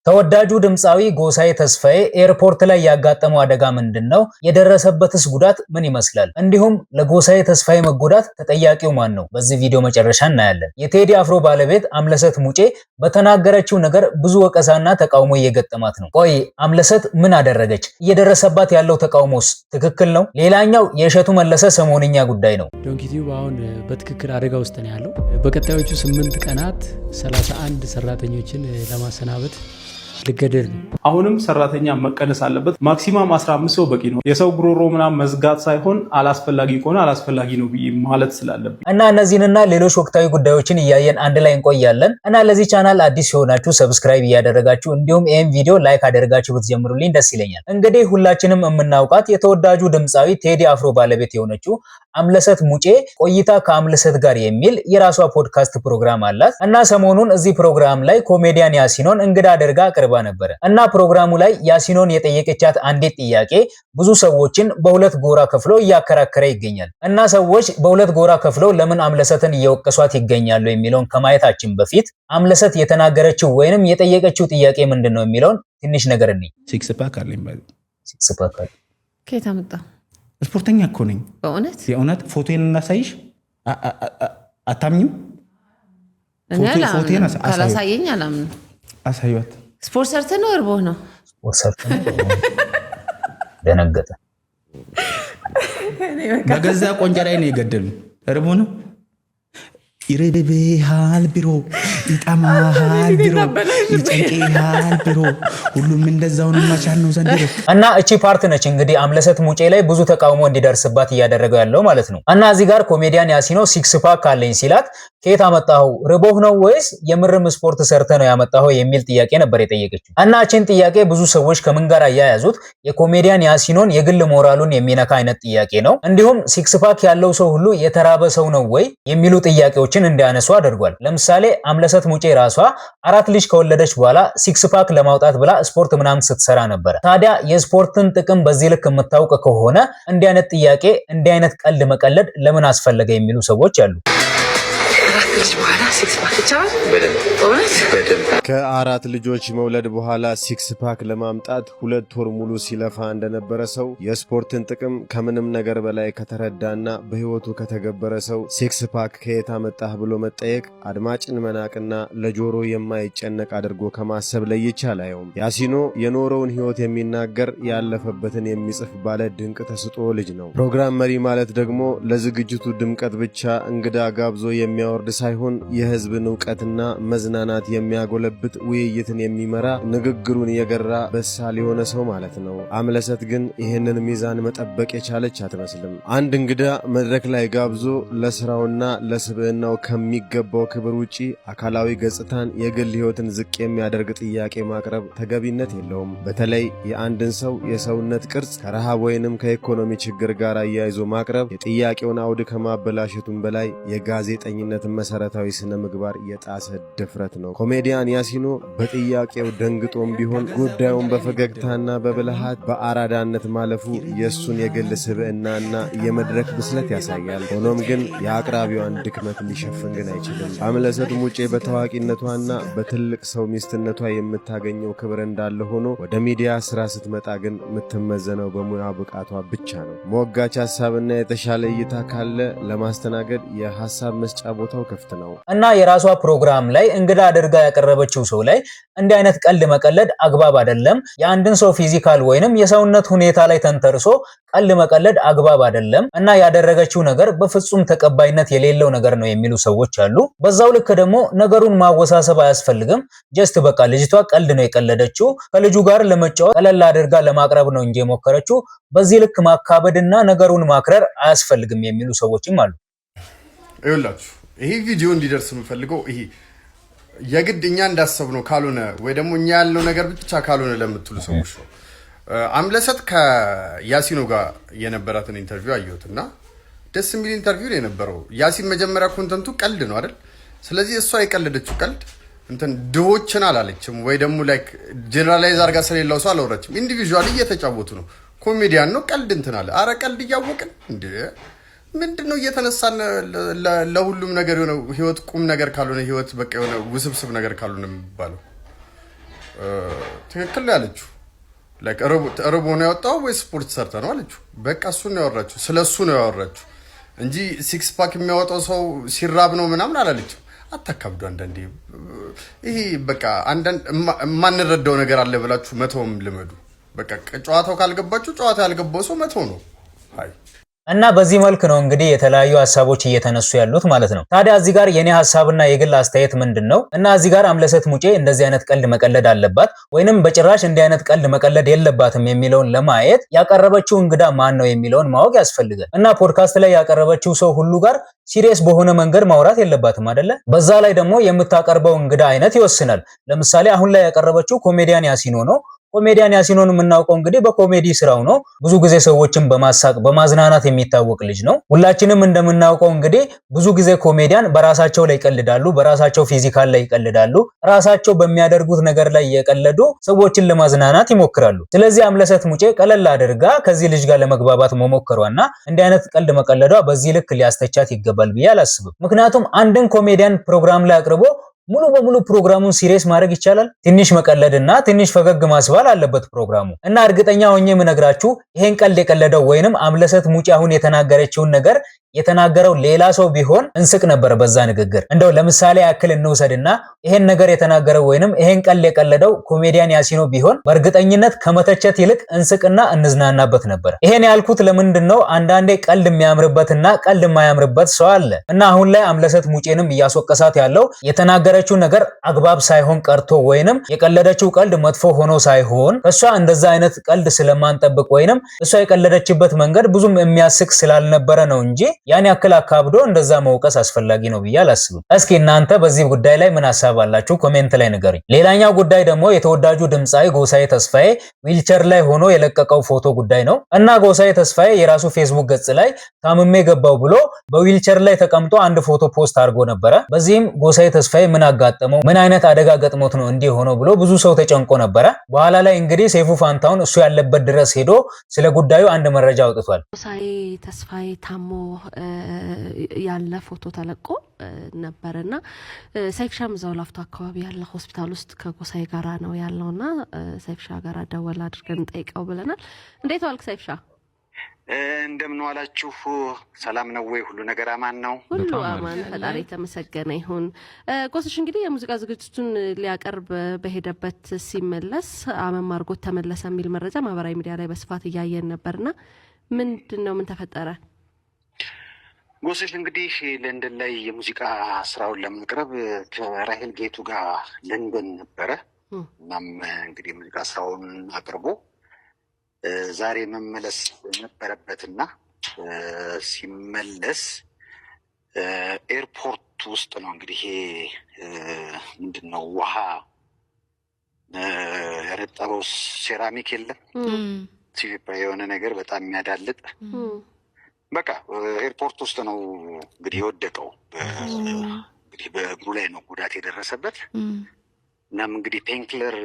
ተወዳጁ ድምፃዊ ጎሳዬ ተስፋዬ ኤርፖርት ላይ ያጋጠመው አደጋ ምንድነው? የደረሰበትስ ጉዳት ምን ይመስላል? እንዲሁም ለጎሳዬ ተስፋዬ መጎዳት ተጠያቂው ማን ነው? በዚህ ቪዲዮ መጨረሻ እናያለን። የቴዲ አፍሮ ባለቤት አምለሰት ሙጬ በተናገረችው ነገር ብዙ ወቀሳና ተቃውሞ እየገጠማት ነው። ቆይ አምለሰት ምን አደረገች? እየደረሰባት ያለው ተቃውሞስ ትክክል ነው? ሌላኛው የእሸቱ መለሰ ሰሞንኛ ጉዳይ ነው። ዶንኪቲዩብ አሁን በትክክል አደጋ ውስጥ ነው ያለው። በቀጣዮቹ 8 ቀናት 31 ሰራተኞችን ለማሰናበት ልገደል ነው። አሁንም ሰራተኛ መቀነስ አለበት። ማክሲማም 15 ሰው በቂ ነው። የሰው ጉሮሮ ምናምን መዝጋት ሳይሆን አላስፈላጊ ከሆነ አላስፈላጊ ነው ብዬ ማለት ስላለብኝ እና እነዚህንና ሌሎች ወቅታዊ ጉዳዮችን እያየን አንድ ላይ እንቆያለን። እና ለዚህ ቻናል አዲስ የሆናችሁ ሰብስክራይብ እያደረጋችሁ እንዲሁም ይህን ቪዲዮ ላይክ አደረጋችሁ ብትጀምሩልኝ ደስ ይለኛል። እንግዲህ ሁላችንም የምናውቃት የተወዳጁ ድምፃዊ ቴዲ አፍሮ ባለቤት የሆነችው አምለሰት ሙጬ ቆይታ ከአምለሰት ጋር የሚል የራሷ ፖድካስት ፕሮግራም አላት። እና ሰሞኑን እዚህ ፕሮግራም ላይ ኮሜዲያን ያሲኖን እንግዳ አድርጋ አቅርባ ነበር። እና ፕሮግራሙ ላይ ያሲኖን የጠየቀቻት አንዲት ጥያቄ ብዙ ሰዎችን በሁለት ጎራ ከፍሎ እያከራከረ ይገኛል። እና ሰዎች በሁለት ጎራ ከፍለው ለምን አምለሰትን እየወቀሷት ይገኛሉ የሚለውን ከማየታችን በፊት አምለሰት የተናገረችው ወይንም የጠየቀችው ጥያቄ ምንድነው የሚለውን ትንሽ ነገር እንይ። ሲክስ ፓክ አለኝ ባይ ሲክስ ፓክ አለ ከየት አመጣ? ስፖርተኛ እኮ ነኝ። በእውነት የእውነት ፎቶዬን እናሳይሽ? አታምኝም? ፎቶዬን ካላሳየኝ አላምንም። አሳዩት። ስፖርት ሰርተህ ነው እርቦህ ነው? ስፖርት ሰርተህ ነው? ደነገጠ። በገዛ ቆንጨራዬ ነው የገደሉኝ። እርቦህ ነው? ይርብሃል ቢሮ ይጠማሃል ቢሮ ይጨንቅሃል ቢሮ ሁሉም እንደዛው ነው ማቻል ነው ዘንድሮ። እና እቺ ፓርት ነች እንግዲህ አምለሰት ሙጬ ላይ ብዙ ተቃውሞ እንዲደርስባት እያደረገው ያለው ማለት ነው። እና እዚህ ጋር ኮሜዲያን ያሲኖ ሲክስ ፓክ አለኝ ሲላት ከየት አመጣኸው? ርቦህ ነው ወይስ የምርም ስፖርት ሰርተ ነው ያመጣኸው የሚል ጥያቄ ነበር የጠየቀችው። እና እቺን ጥያቄ ብዙ ሰዎች ከምን ጋር ያያዙት የኮሜዲያን ያሲኖን የግል ሞራሉን የሚነካ አይነት ጥያቄ ነው። እንዲሁም ሲክስ ፓክ ያለው ሰው ሁሉ የተራበ ሰው ነው ወይ የሚሉ ጥያቄዎች እንዲያነሱ አድርጓል። ለምሳሌ አምለሰት ሙጬ ራሷ 4 ልጅ ከወለደች በኋላ ሲክስ ፓክ ለማውጣት ብላ ስፖርት ምናምን ስትሰራ ነበር። ታዲያ የስፖርትን ጥቅም በዚህ ልክ የምታውቅ ከሆነ እንዲህ አይነት ጥያቄ እንዲህ አይነት ቀልድ መቀለድ ለምን አስፈለገ የሚሉ ሰዎች አሉ። ከ4 ልጆች መውለድ በኋላ ሲክስ ፓክ ለማምጣት 2 ወር ሙሉ ሲለፋ እንደነበረ ሰው የስፖርትን ጥቅም ከምንም ነገር በላይ ከተረዳና በህይወቱ ከተገበረ ሰው ሲክስ ፓክ ከየት አመጣህ ብሎ መጠየቅ አድማጭን መናቅና ለጆሮ የማይጨነቅ አድርጎ ከማሰብ ለይቻ አላየውም። ያሲኖ የኖረውን ህይወት የሚናገር ያለፈበትን የሚጽፍ ባለ ድንቅ ተስጦ ልጅ ነው። ፕሮግራም መሪ ማለት ደግሞ ለዝግጅቱ ድምቀት ብቻ እንግዳ ጋብዞ የሚያወርድ ሳይሆን የህዝብን ዕውቀትና መዝናናት የሚያጎለብት ውይይትን የሚመራ ንግግሩን የገራ በሳል የሆነ ሰው ማለት ነው። አምለሰት ግን ይህንን ሚዛን መጠበቅ የቻለች አትመስልም። አንድ እንግዳ መድረክ ላይ ጋብዞ ለስራውና ለስብዕናው ከሚገባው ክብር ውጪ አካላዊ ገጽታን፣ የግል ህይወትን ዝቅ የሚያደርግ ጥያቄ ማቅረብ ተገቢነት የለውም። በተለይ የአንድን ሰው የሰውነት ቅርጽ ከረሃብ ወይንም ከኢኮኖሚ ችግር ጋር አያይዞ ማቅረብ የጥያቄውን አውድ ከማበላሸቱም በላይ የጋዜጠኝነትን መሰረታዊ ስነ ምግባር የጣሰ ድፍረት ነው። ኮሜዲያን ያሲኖ በጥያቄው ደንግጦም ቢሆን ጉዳዩን በፈገግታና በብልሃት በአራዳነት ማለፉ የሱን የግል ስብዕናና የመድረክ ብስለት ያሳያል። ሆኖም ግን የአቅራቢዋን ድክመት ሊሸፍን ግን አይችልም። አምለሰት ሙጬ በታዋቂነቷና በትልቅ ሰው ሚስትነቷ የምታገኘው ክብር እንዳለ ሆኖ ወደ ሚዲያ ስራ ስትመጣ ግን የምትመዘነው በሙያ ብቃቷ ብቻ ነው። ሞጋች ሐሳብና የተሻለ እይታ ካለ ለማስተናገድ የሐሳብ መስጫ ቦታው ክፍት ነው። እና የራሷ ፕሮግራም ላይ እንግዳ አድርጋ ያቀረበችው ሰው ላይ እንዲህ አይነት ቀልድ መቀለድ አግባብ አይደለም። የአንድን ሰው ፊዚካል ወይንም የሰውነት ሁኔታ ላይ ተንተርሶ ቀልድ መቀለድ አግባብ አይደለም። እና ያደረገችው ነገር በፍጹም ተቀባይነት የሌለው ነገር ነው የሚሉ ሰዎች አሉ። በዛው ልክ ደግሞ ነገሩን ማወሳሰብ አያስፈልግም። ጀስት በቃ ልጅቷ ቀልድ ነው የቀለደችው። ከልጁ ጋር ለመጫወት ቀለል አድርጋ ለማቅረብ ነው እንጂ የሞከረችው። በዚህ ልክ ማካበድና ነገሩን ማክረር አያስፈልግም የሚሉ ሰዎችም አሉ። ይኸውላችሁ ይሄ ቪዲዮ እንዲደርስ የምፈልገው ይሄ የግድ እኛ እንዳሰብነው ካልሆነ ወይ ደግሞ እኛ ያልነው ነገር ብቻ ካልሆነ ለምትሉ ሰዎች ነው። አምለሰት ከያሲኖ ጋር የነበራትን ኢንተርቪው አየሁትና ደስ የሚል ኢንተርቪው ነው የነበረው። ያሲን መጀመሪያ ኮንተንቱ ቀልድ ነው አይደል? ስለዚህ እሷ የቀለደችው ቀልድ እንትን ድሆችን አላለችም ወይ ደግሞ ላይክ ጀነራላይዝ አድርጋ ስለሌላው ሰው አላወራችም። ኢንዲቪጁዋሊ እየተጫወቱ ነው። ኮሜዲያን ነው ቀልድ እንትን አለ። አረ ቀልድ እያወቅን እንዴ ምንድነው እየተነሳን ለሁሉም ነገር የሆነ ህይወት ቁም ነገር ካልሆነ ህይወት በቃ የሆነ ውስብስብ ነገር ካልሆነ የሚባለው ትክክል ያለችው ላይክ ርቦ ነው ያወጣው ወይ ስፖርት ሰርተ ነው አለችው። በቃ እሱ ነው ያወራችው፣ ስለሱ ነው ያወራችው እንጂ ሲክስ ፓክ የሚያወጣው ሰው ሲራብ ነው ምናምን አላለችው። አታካብዱ። አንዳንዴ ይሄ በቃ አንዳንድ የማንረዳው ነገር አለ ብላችሁ መተውም ልመዱ። በቃ ጨዋታው ካልገባችሁ ጨዋታ ያልገባው ሰው መተው ነው። አይ እና በዚህ መልክ ነው እንግዲህ የተለያዩ ሐሳቦች እየተነሱ ያሉት ማለት ነው። ታዲያ እዚህ ጋር የኔ ሐሳብና የግል አስተያየት ምንድነው? እና እዚህ ጋር አምለሰት ሙጬ እንደዚህ አይነት ቀልድ መቀለድ አለባት ወይንም በጭራሽ እንዲህ አይነት ቀልድ መቀለድ የለባትም የሚለውን ለማየት ያቀረበችው እንግዳ ማን ነው የሚለውን ማወቅ ያስፈልጋል። እና ፖድካስት ላይ ያቀረበችው ሰው ሁሉ ጋር ሲሪየስ በሆነ መንገድ ማውራት የለባትም አይደለ? በዛ ላይ ደግሞ የምታቀርበው እንግዳ አይነት ይወስናል። ለምሳሌ አሁን ላይ ያቀረበችው ኮሜዲያን ያሲኖ ነው። ኮሜዲያን ያሲኖን የምናውቀው እንግዲህ በኮሜዲ ስራው ነው። ብዙ ጊዜ ሰዎችን በማሳቅ በማዝናናት የሚታወቅ ልጅ ነው። ሁላችንም እንደምናውቀው እንግዲህ ብዙ ጊዜ ኮሜዲያን በራሳቸው ላይ ይቀልዳሉ፣ በራሳቸው ፊዚካል ላይ ይቀልዳሉ፣ ራሳቸው በሚያደርጉት ነገር ላይ እየቀለዱ ሰዎችን ለማዝናናት ይሞክራሉ። ስለዚህ አምለሰት ሙጬ ቀለል አድርጋ ከዚህ ልጅ ጋር ለመግባባት መሞከሯና እንዲህ አይነት ቀልድ መቀለዷ በዚህ ልክ ሊያስተቻት ይገባል ብዬ አላስብም። ምክንያቱም አንድን ኮሜዲያን ፕሮግራም ላይ አቅርቦ ሙሉ በሙሉ ፕሮግራሙን ሲሪየስ ማድረግ ይቻላል? ትንሽ መቀለድና ትንሽ ፈገግ ማስባል አለበት ፕሮግራሙ። እና እርግጠኛ ሆኜ የምነግራችሁ ይሄን ቀልድ የቀለደው ወይንም አምለሰት ሙጬ አሁን የተናገረችውን ነገር የተናገረው ሌላ ሰው ቢሆን እንስቅ ነበር በዛ ንግግር። እንደው ለምሳሌ ያክል እንውሰድና ይሄን ነገር የተናገረው ወይንም ይሄን ቀልድ የቀለደው ኮሜዲያን ያሲኖ ቢሆን በእርግጠኝነት ከመተቸት ይልቅ እንስቅና እንዝናናበት ነበር። ይሄን ያልኩት ለምንድነው? አንዳንዴ ቀልድ የሚያምርበትና ቀልድ የማያምርበት ሰው አለ። እና አሁን ላይ አምለሰት ሙጬንም እያስወቀሳት ያለው የተናገረችው ነገር አግባብ ሳይሆን ቀርቶ ወይንም የቀለደችው ቀልድ መጥፎ ሆኖ ሳይሆን እሷ እንደዛ አይነት ቀልድ ስለማንጠብቅ ወይንም እሷ የቀለደችበት መንገድ ብዙም የሚያስቅ ስላልነበረ ነው እንጂ ያን ያክል አካብዶ እንደዛ መውቀስ አስፈላጊ ነው ብዬ አላስብም። እስኪ እናንተ በዚህ ጉዳይ ላይ ምን ሐሳብ አላችሁ? ኮሜንት ላይ ንገሩኝ። ሌላኛው ጉዳይ ደግሞ የተወዳጁ ድምጻዊ ጎሳዬ ተስፋዬ ዊልቸር ላይ ሆኖ የለቀቀው ፎቶ ጉዳይ ነው። እና ጎሳዬ ተስፋዬ የራሱ ፌስቡክ ገጽ ላይ ታምሜ ገባው ብሎ በዊልቸር ላይ ተቀምጦ አንድ ፎቶ ፖስት አድርጎ ነበረ። በዚህም ጎሳዬ ተስፋዬ ምን አጋጠመው፣ ምን አይነት አደጋ ገጥሞት ነው እንዲህ ሆኖ ብሎ ብዙ ሰው ተጨንቆ ነበረ። በኋላ ላይ እንግዲህ ሰይፉ ፋንታውን እሱ ያለበት ድረስ ሄዶ ስለ ጉዳዩ አንድ መረጃ አውጥቷል። ጎሳዬ ተስፋዬ ታሞ ያለ ፎቶ ተለቆ ነበርና ሰይፍሻም እዛው ላፍቶ አካባቢ ያለ ሆስፒታል ውስጥ ከጎሳዬ ጋራ ነው ያለውና ሰይፍሻ ጋራ ደወል አድርገን ጠይቀው ብለናል። እንዴት ዋልክ ሰይፍሻ? እንደምን ዋላችሁ? ሰላም ነው ወይ? ሁሉ ነገር አማን ነው? ሁሉ አማን፣ ፈጣሪ የተመሰገነ ይሁን። ጎስሽ እንግዲህ የሙዚቃ ዝግጅቱን ሊያቀርብ በሄደበት ሲመለስ አመም አድርጎት ተመለሰ የሚል መረጃ ማህበራዊ ሚዲያ ላይ በስፋት እያየን ነበርና ምንድነው? ምን ተፈጠረ? ጎስሽ እንግዲህ ለንደን ላይ የሙዚቃ ስራውን ለማቅረብ ከራሄል ጌቱ ጋር ለንደን ነበረ። እናም እንግዲህ የሙዚቃ ስራውን አቅርቦ ዛሬ መመለስ ነበረበትና ሲመለስ ኤርፖርት ውስጥ ነው እንግዲህ ምንድነው ውሃ ያረጠበው ሴራሚክ የለም የሆነ ነገር በጣም የሚያዳልጥ በቃ ኤርፖርት ውስጥ ነው እንግዲህ የወደቀው። እንግዲህ በእግሩ ላይ ነው ጉዳት የደረሰበት። እናም እንግዲህ ፔንክለር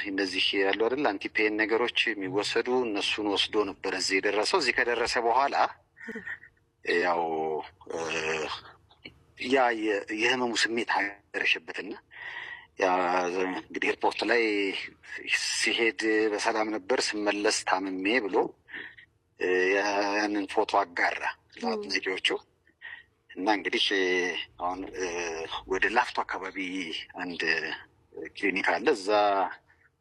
እንደዚህ ያሉ አይደል አንቲ ፔን ነገሮች የሚወሰዱ እነሱን ወስዶ ነበር እዚህ የደረሰው። እዚህ ከደረሰ በኋላ ያው ያ የህመሙ ስሜት አገረሸበትና ያ እንግዲህ ኤርፖርት ላይ ሲሄድ በሰላም ነበር፣ ስመለስ ታምሜ ብሎ ያንን ፎቶ አጋራ ለአድናቂዎቹ። እና እንግዲህ አሁን ወደ ላፍቶ አካባቢ አንድ ክሊኒክ አለ፣ እዛ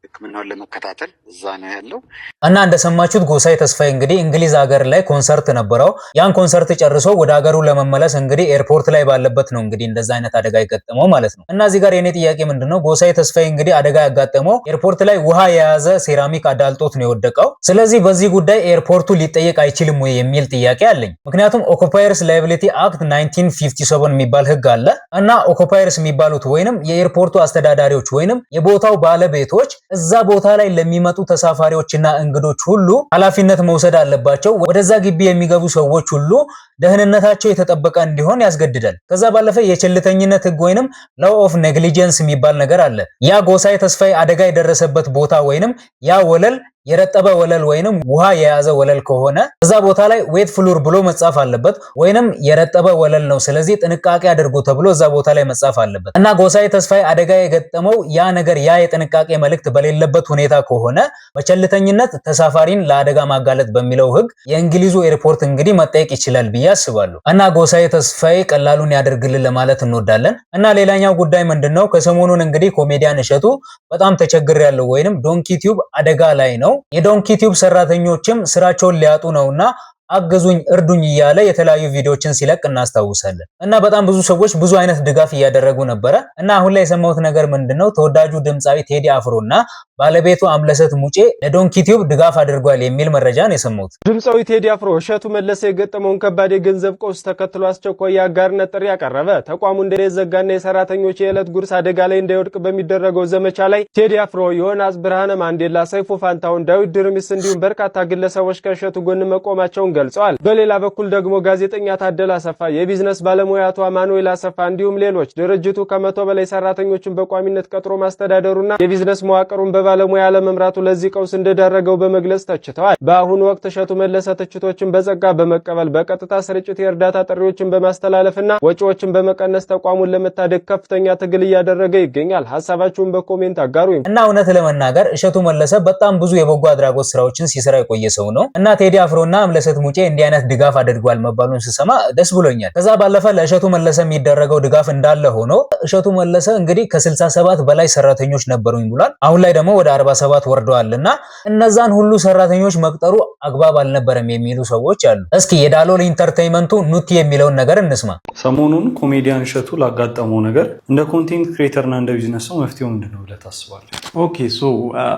ሕክምናውን ለመከታተል እዛ ነው ያለው። እና እንደሰማችሁት ጎሳዬ ተስፋዬ እንግዲህ እንግሊዝ ሀገር ላይ ኮንሰርት ነበረው። ያን ኮንሰርት ጨርሶ ወደ ሀገሩ ለመመለስ እንግዲህ ኤርፖርት ላይ ባለበት ነው እንግዲህ እንደዛ አይነት አደጋ ያጋጠመው ማለት ነው። እና እዚህ ጋር የኔ ጥያቄ ምንድነው? ጎሳዬ ተስፋዬ እንግዲህ አደጋ ያጋጠመው ኤርፖርት ላይ ውሃ የያዘ ሴራሚክ አዳልጦት ነው የወደቀው። ስለዚህ በዚህ ጉዳይ ኤርፖርቱ ሊጠየቅ አይችልም ወይ የሚል ጥያቄ አለኝ። ምክንያቱም ኦኩፓየርስ ላያቢሊቲ አክት 1957 የሚባል ህግ አለ። እና ኦኩፓየርስ የሚባሉት ወይንም የኤርፖርቱ አስተዳዳሪዎች ወይንም የቦታው ባለቤቶች እዛ ቦታ ላይ ለሚመጡ ተሳፋሪዎችና እንግዶች ሁሉ ኃላፊነት መውሰድ አለባቸው። ወደዛ ግቢ የሚገቡ ሰዎች ሁሉ ደህንነታቸው የተጠበቀ እንዲሆን ያስገድዳል። ከዛ ባለፈ የቸልተኝነት ህግ ወይንም ላው ኦፍ ኔግሊጀንስ የሚባል ነገር አለ። ያ ጎሳዬ ተስፋዬ አደጋ የደረሰበት ቦታ ወይንም ያ ወለል የረጠበ ወለል ወይንም ውሃ የያዘ ወለል ከሆነ እዛ ቦታ ላይ ዌት ፍሉር ብሎ መጻፍ አለበት ወይንም የረጠበ ወለል ነው ስለዚህ ጥንቃቄ አድርጉ ተብሎ እዛ ቦታ ላይ መጻፍ አለበት እና ጎሳዬ ተስፋዬ አደጋ የገጠመው ያ ነገር ያ የጥንቃቄ መልእክት በሌለበት ሁኔታ ከሆነ በቸልተኝነት ተሳፋሪን ለአደጋ ማጋለጥ በሚለው ህግ የእንግሊዙ ኤርፖርት እንግዲህ መጠየቅ ይችላል ብዬ አስባለሁ እና ጎሳዬ ተስፋዬ ቀላሉን ያደርግልን ለማለት እንወዳለን እና ሌላኛው ጉዳይ ምንድነው ከሰሞኑን እንግዲህ ኮሜዲያን እሸቱ በጣም ተቸግሬያለሁ ወይንም ዶንኪ ቲዩብ አደጋ ላይ ነው የዶንኪ ቲዩብ ሰራተኞችም ስራቸውን ሊያጡ ነውና አገዙኝ እርዱኝ እያለ የተለያዩ ቪዲዮችን ሲለቅ እናስታውሳለን እና በጣም ብዙ ሰዎች ብዙ አይነት ድጋፍ እያደረጉ ነበር እና አሁን ላይ የሰማሁት ነገር ምንድነው ተወዳጁ ድምጻዊ ቴዲ አፍሮና ባለቤቱ አምለሰት ሙጬ ለዶንኪ ቲዩብ ድጋፍ አድርጓል የሚል መረጃ ነው የሰማሁት። ድምጻዊ ቴዲ አፍሮ እሸቱ መለሰ የገጠመውን ከባድ የገንዘብ ቀውስ ተከትሎ አስቸኳይ የአጋርነት ጥሪ ያቀረበ ተቋሙ እንዳይዘጋና የሰራተኞች የዕለት ጉርስ አደጋ ላይ እንዳይወድቅ በሚደረገው ዘመቻ ላይ ቴዲ አፍሮ ዮናስ ብርሃነ ማንዴላ ሰይፉ ፋንታውን ዳዊት ድርሚስ እንዲሁም በርካታ ግለሰቦች ከእሸቱ ጎን መቆማቸውን ገልጸዋል። በሌላ በኩል ደግሞ ጋዜጠኛ ታደለ አሰፋ የቢዝነስ ባለሙያ አቶ ማኑኤል አሰፋ እንዲሁም ሌሎች ድርጅቱ ከመቶ በላይ ሰራተኞችን በቋሚነት ቀጥሮ ማስተዳደሩና የቢዝነስ መዋቅሩን ባለሙያ ለመምራቱ ለዚህ ቀውስ እንደደረገው በመግለጽ ተችተዋል። በአሁኑ ወቅት እሸቱ መለሰ ትችቶችን በጸጋ በመቀበል በቀጥታ ስርጭት የእርዳታ ጥሪዎችን በማስተላለፍና ወጪዎችን በመቀነስ ተቋሙን ለመታደግ ከፍተኛ ትግል እያደረገ ይገኛል። ሐሳባችሁን በኮሜንት አጋሩኝ። እና እውነት ለመናገር እሸቱ መለሰ በጣም ብዙ የበጎ አድራጎት ስራዎችን ሲሰራ የቆየ ሰው ነው እና ቴዲ አፍሮና አምለሰት ሙጬ እንዲህ አይነት ድጋፍ አድርጓል መባሉን ስሰማ ደስ ብሎኛል። ከዛ ባለፈ ለእሸቱ መለሰ የሚደረገው ድጋፍ እንዳለ ሆኖ እሸቱ መለሰ እንግዲህ ከ67 በላይ ሰራተኞች ነበሩኝ ብሏል። አሁን ላይ ደግሞ ወደ 47 ወርደዋልና እነዛን ሁሉ ሰራተኞች መቅጠሩ አግባብ አልነበረም የሚሉ ሰዎች አሉ። እስኪ የዳሎል ኢንተርቴይንመንቱ ኑቲ የሚለውን ነገር እንስማ። ሰሞኑን ኮሜዲያን እሸቱ ላጋጠመው ነገር እንደ ኮንቴንት ክሬተርና እንደ ቢዝነስ ሰው መፍትሄው ምንድነው ብለህ ታስባለህ? ኦኬ ሶ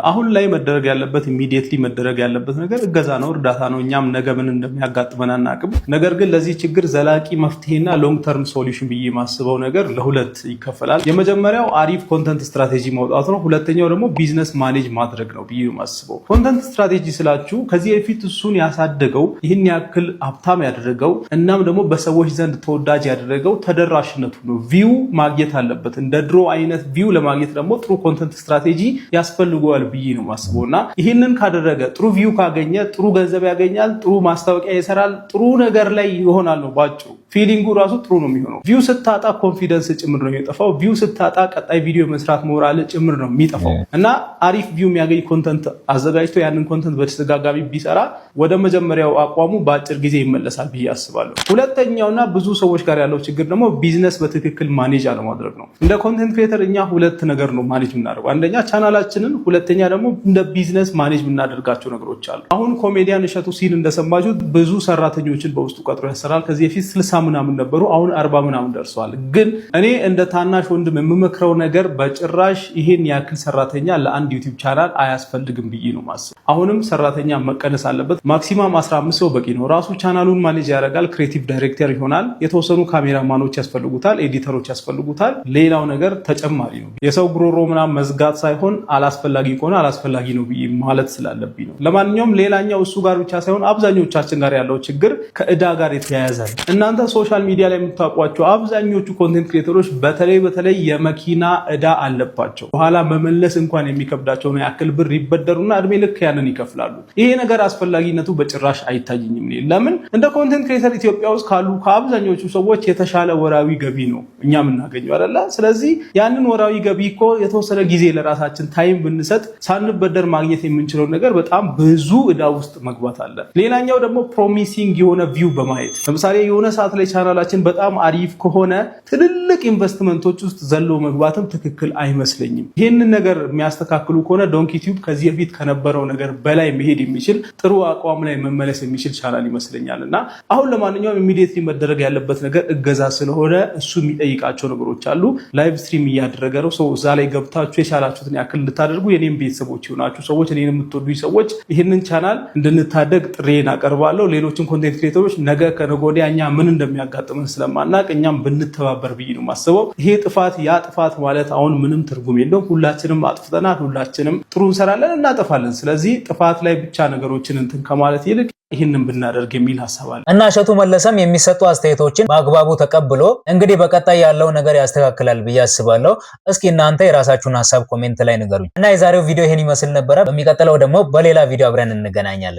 አሁን ላይ መደረግ ያለበት ኢሚዲየትሊ መደረግ ያለበት ነገር እገዛ ነው፣ እርዳታ ነው። እኛም ነገ ምን እንደሚያጋጥመን አናውቅም። ነገር ግን ለዚህ ችግር ዘላቂ መፍትሄና ሎንግ ተርም ሶሉሽን ብዬ ማስበው ነገር ለሁለት ይከፈላል። የመጀመሪያው አሪፍ ኮንተንት ስትራቴጂ ማውጣት ነው። ሁለተኛው ደግሞ ቢዝነስ ማኔጅ ማድረግ ነው ብዬ ማስበው። ኮንተንት ስትራቴጂ ስላችሁ ከዚህ በፊት እሱን ያሳደገው ይህን ያክል ሀብታም ያደረገው እናም ደግሞ በሰዎች ዘንድ ተወዳጅ ያደረገው ተደራሽነቱ ነው። ቪው ማግኘት አለበት። እንደ ድሮ አይነት ቪው ለማግኘት ደግሞ ጥሩ ኮንተንት ስትራቴጂ ያስፈልገዋል ብዬ ነው ማስበውና ይህንን ካደረገ ጥሩ ቪው ካገኘ ጥሩ ገንዘብ ያገኛል፣ ጥሩ ማስታወቂያ ይሰራል፣ ጥሩ ነገር ላይ ይሆናል ነው ባጭሩ። ፊሊንጉ ራሱ ጥሩ ነው የሚሆነው። ቪው ስታጣ ኮንፊደንስ ጭምር ነው የሚጠፋው። ቪው ስታጣ ቀጣይ ቪዲዮ መስራት ሞራል ጭምር ነው የሚጠፋው እና አሪፍ ቪው የሚያገኝ ኮንተንት አዘጋጅቶ ያንን ኮንተንት በተደጋጋሚ ቢሰራ ወደ መጀመሪያው አቋሙ በአጭር ጊዜ ይመለሳል ብዬ አስባለሁ። ሁለተኛውና ብዙ ሰዎች ጋር ያለው ችግር ደግሞ ቢዝነስ በትክክል ማኔጅ አለማድረግ ነው። እንደ ኮንተንት ክሬተር እኛ ሁለት ነገር ነው ማኔጅ የምናደርገው። አንደኛ ቻናላችንን፣ ሁለተኛ ደግሞ እንደ ቢዝነስ ማኔጅ የምናደርጋቸው ነገሮች አሉ። አሁን ኮሜዲያን እሸቱ ሲል እንደሰማችሁት ብዙ ሰራተኞችን በውስጡ ቀጥሮ ያሰራል። ከዚህ በፊት 60 ምናምን ነበሩ፣ አሁን 40 ምናምን ደርሰዋል። ግን እኔ እንደ ታናሽ ወንድም የምመክረው ነገር በጭራሽ ይሄን ያክል ሰራተኛ ለአንድ ዩቲዩብ ቻናል አያስፈልግም ብዬ ነው ማስብ። አሁንም ሰራተኛ መቀነስ አለበት። ማክሲማም 15 ሰው በቂ ነው። ራሱ ቻናሉን ማኔጅ ያደርጋል። ክሬቲቭ ዳይሬክተር ይሆናል። የተወሰኑ ካሜራማኖች ያስፈልጉታል፣ ኤዲተሮች ያስፈልጉታል። ሌላው ነገር ተጨማሪ ነው። የሰው ጉሮሮ ምናምን መዝጋት ሳይሆን አላስፈላጊ ከሆነ አላስፈላጊ ነው ብዬ ማለት ስላለብኝ ነው። ለማንኛውም ሌላኛው እሱ ጋር ብቻ ሳይሆን አብዛኞቻችን ጋር ያለው ችግር ከእዳ ጋር የተያያዘ ነው። እናንተ ሶሻል ሚዲያ ላይ የምታውቋቸው አብዛኞቹ ኮንቴንት ክሬተሮች በተለይ የመኪና እዳ አለባቸው። በኋላ መመለስ እንኳን የሚከብዳቸውን ያክል ብር ይበደሩና እድሜ ልክ ያንን ይከፍላሉ። ይሄ ነገር አስፈላጊነቱ በጭራሽ አይታየኝም። ለምን እንደ ኮንቴንት ክሬተር ኢትዮጵያ ውስጥ ካሉ ከአብዛኞቹ ሰዎች የተሻለ ወራዊ ገቢ ነው እኛ የምናገኘው አይደለ? ስለዚህ ያንን ወራዊ ገቢ እኮ የተወሰነ ጊዜ ለራሳችን ታይም ብንሰጥ ሳንበደር ማግኘት የምንችለው ነገር በጣም ብዙ እዳ ውስጥ መግባት አለ። ሌላኛው ደግሞ ፕሮሚሲንግ የሆነ ቪው በማየት ለምሳሌ የሆነ ሰዓት ላይ ቻናላችን በጣም አሪፍ ከሆነ ትልልቅ ኢንቨስትመንቶች ውስጥ ዘሎ መግባትም ትክክል አይመስለኝም። ይህንን ነገር የሚያስተካክሉ ከሆነ ዶንኪ ቲዩብ ከዚህ በፊት ከነበረው ነገር በላይ መሄድ የሚችል ጥሩ አቋም ላይ መመለስ የሚችል ቻናል ይመስለኛል። እና አሁን ለማንኛውም ኢሚዲየትሊ መደረግ ያለበት ነገር እገዛ ስለሆነ እሱ የሚጠይቃቸው ነገሮች አሉ። ላይቭ ስትሪም እያደረገ ነው። ሰው እዛ ላይ ገብታችሁ የቻላችሁትን ያክል እንድታደርጉ የኔም ቤተሰቦች ይሆናችሁ ሰዎች፣ እኔን የምትወዱኝ ሰዎች ይህንን ቻናል እንድንታደግ ጥሬን አቀርባለሁ። አስባለሁ ሌሎችን ኮንቴንት ክሬተሮች ነገ ከነገ ወዲያ እኛ ምን እንደሚያጋጥመን ስለማናቅ እኛም ብንተባበር ብዬ ነው የማስበው። ይሄ ጥፋት ያ ጥፋት ማለት አሁን ምንም ትርጉም የለውም። ሁላችንም አጥፍተናል፣ ሁላችንም ጥሩ እንሰራለን፣ እናጠፋለን። ስለዚህ ጥፋት ላይ ብቻ ነገሮችን እንትን ከማለት ይልቅ ይህንን ብናደርግ የሚል ሐሳብ አለ እና እሸቱ መለሰም የሚሰጡ አስተያየቶችን በአግባቡ ተቀብሎ እንግዲህ በቀጣይ ያለው ነገር ያስተካክላል ብዬ አስባለሁ። እስኪ እናንተ የራሳችሁን ሐሳብ ኮሜንት ላይ ንገሩኝ። እና የዛሬው ቪዲዮ ይሄን ይመስል ነበረ። በሚቀጥለው ደግሞ በሌላ ቪዲዮ አብረን እንገናኛለን።